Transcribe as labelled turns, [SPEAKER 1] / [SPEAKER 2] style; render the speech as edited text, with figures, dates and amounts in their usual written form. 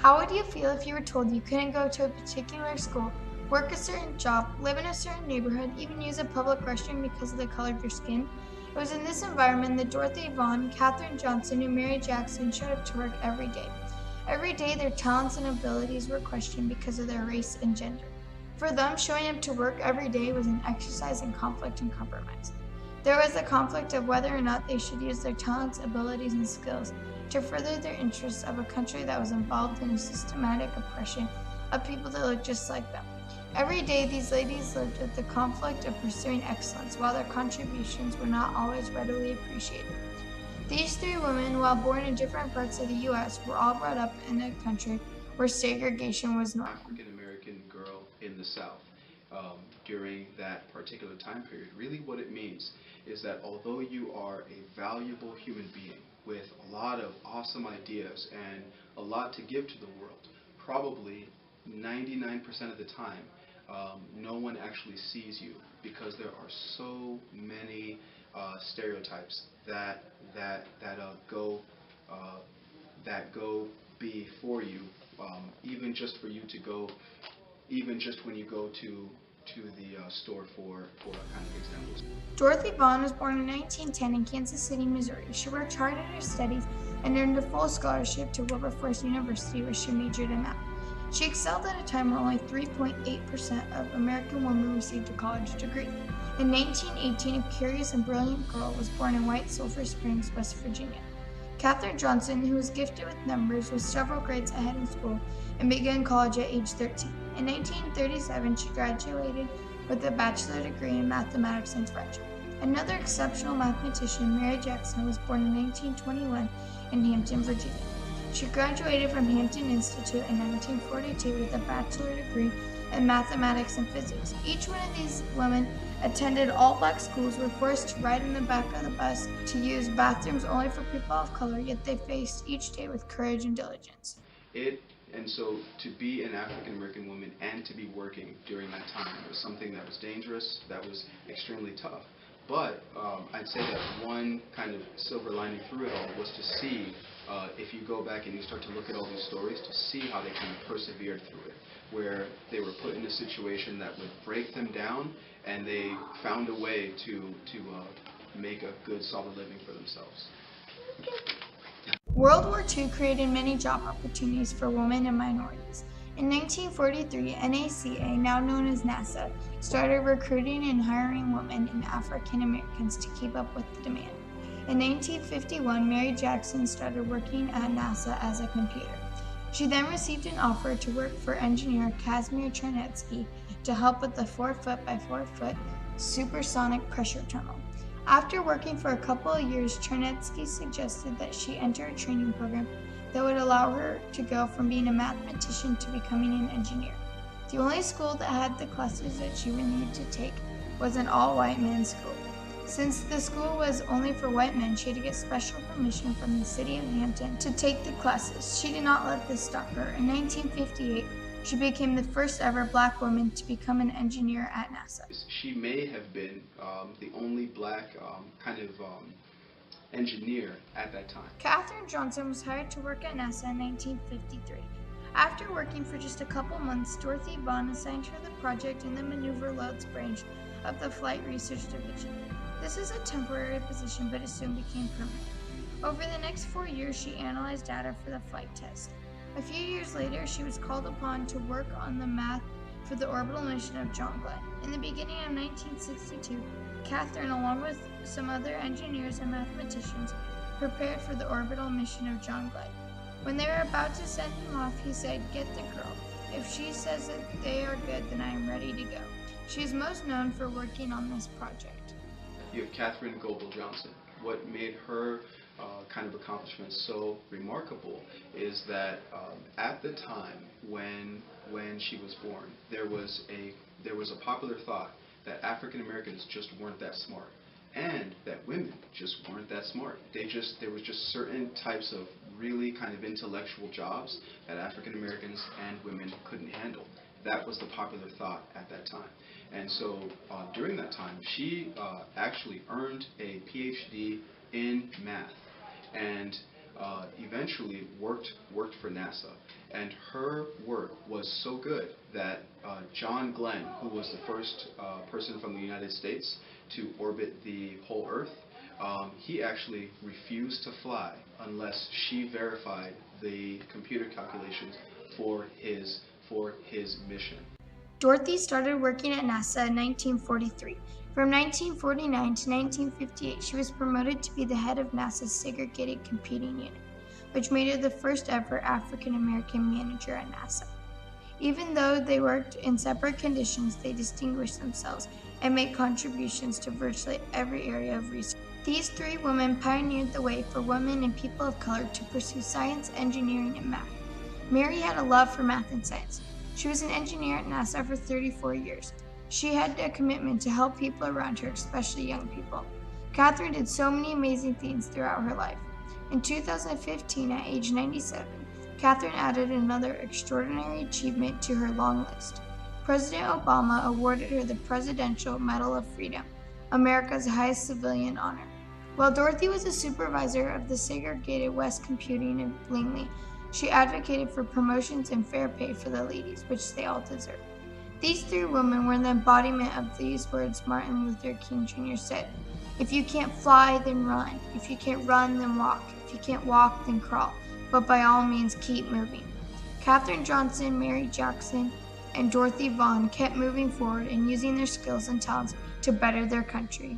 [SPEAKER 1] How would you feel if you were told you couldn't go to a particular school, work a certain job, live in a certain neighborhood, even use a public restroom because of the color of your skin? It was in this environment that Dorothy Vaughan, Katherine Johnson, and Mary Jackson showed up to work every day. Every day, their talents and abilities were questioned because of their race and gender. For them, showing up to work every day was an exercise in conflict and compromise. There was the conflict of whether or not they should use their talents, abilities, and skills to further their interests of a country that was involved in a systematic oppression of people that looked just like them. Every day, these ladies lived with the conflict of pursuing excellence, while their contributions were not always readily appreciated. These three women, while born in different parts of the U.S., were all brought up in a country where segregation was normal.
[SPEAKER 2] African American girl in the South during that particular time period. Really, what it means is that although you are a valuable human being with a lot of awesome ideas and a lot to give to the world, probably 99% of the time, no one actually sees you because there are so many stereotypes uh, that go before you, even just for you to go, even just when you go to the store for kind of examples.
[SPEAKER 1] Dorothy Vaughan was born in 1910 in Kansas City, Missouri. She worked hard at her studies and earned a full scholarship to Wilberforce University, where she majored in math. She excelled at a time where only 3.8% of American women received a college degree. In 1918, a curious and brilliant girl was born in White Sulphur Springs, West Virginia. Katherine Johnson, who was gifted with numbers, was several grades ahead in school and began college at age 13. In 1937, she graduated with a bachelor degree in mathematics and French. Another exceptional mathematician, Mary Jackson, was born in 1921 in Hampton, Virginia. She graduated from Hampton Institute in 1942 with a bachelor degree in mathematics and physics. Each one of these women attended all-black schools, were forced to ride in the back of the bus, to use bathrooms only for people of color, yet they faced each day with courage and diligence.
[SPEAKER 2] It and so to be an African American woman and to be working during that time was something that was dangerous, that was extremely tough. But I'd say that one kind of silver lining through it all was to see, if you go back and you start to look at all these stories, to see how they kind of persevered through it, where they were put in a situation that would break them down, and they found a way to make a good, solid living for themselves.
[SPEAKER 1] World War II created many job opportunities for women and minorities. In 1943, NACA, now known as NASA, started recruiting and hiring women and African Americans to keep up with the demand. In 1951, Mary Jackson started working at NASA as a computer. She then received an offer to work for engineer Casimir Chernetsky to help with the 4-foot by 4-foot supersonic pressure tunnel. After working for a couple of years, Chernetsky suggested that she enter a training program that would allow her to go from being a mathematician to becoming an engineer. The only school that had the classes that she would need to take was an all-white men's school. Since the school was only for white men, she had to get special permission from the city of Hampton to take the classes. She did not let this stop her. In 1958, she became the first ever black woman to become an engineer at NASA.
[SPEAKER 2] She may have been the only black engineer at that time.
[SPEAKER 1] Katherine Johnson was hired to work at NASA in 1953. After working for just a couple months, Dorothy Vaughan assigned her the project in the Maneuver Loads branch of the Flight Research Division. This is a temporary position, but it soon became permanent. Over the next 4 years, she analyzed data for the flight test. A few years later, she was called upon to work on the math for the orbital mission of John Glenn. In the beginning of 1962, Katherine, along with some other engineers and mathematicians, prepared for the orbital mission of John Glenn. When they were about to send him off, he said, "Get the girl. If she says that they are good, then I am ready to go." She is most known for working on this project.
[SPEAKER 2] You have Katherine Goebel Johnson. What made her kind of accomplishment so remarkable is that at the time when she was born, there was a popular thought that African Americans just weren't that smart, and that women just weren't that smart. There was just certain types of really kind of intellectual jobs that African Americans and women couldn't handle. That was the popular thought at that time. And so during that time, she actually earned a PhD in math. And eventually worked for NASA. And her work was so good that John Glenn, who was the first person from the United States to orbit the whole Earth, he actually refused to fly unless she verified the computer calculations for his mission.
[SPEAKER 1] Dorothy started working at NASA in 1943. From 1949 to 1958, she was promoted to be the head of NASA's Segregated Computing Unit, which made her the first ever African American manager at NASA. Even though they worked in separate conditions, they distinguished themselves and made contributions to virtually every area of research. These three women pioneered the way for women and people of color to pursue science, engineering, and math. Mary had a love for math and science. She was an engineer at NASA for 34 years. She had a commitment to help people around her, especially young people. Catherine did so many amazing things throughout her life. In 2015, at age 97, Catherine added another extraordinary achievement to her long list. President Obama awarded her the Presidential Medal of Freedom, America's highest civilian honor. While Dorothy was a supervisor of the segregated West Computing in Langley, she advocated for promotions and fair pay for the ladies, which they all deserved. These three women were the embodiment of these words Martin Luther King Jr. said: "If you can't fly, then run. If you can't run, then walk. If you can't walk, then crawl. But by all means, keep moving." Katherine Johnson, Mary Jackson, and Dorothy Vaughan kept moving forward and using their skills and talents to better their country.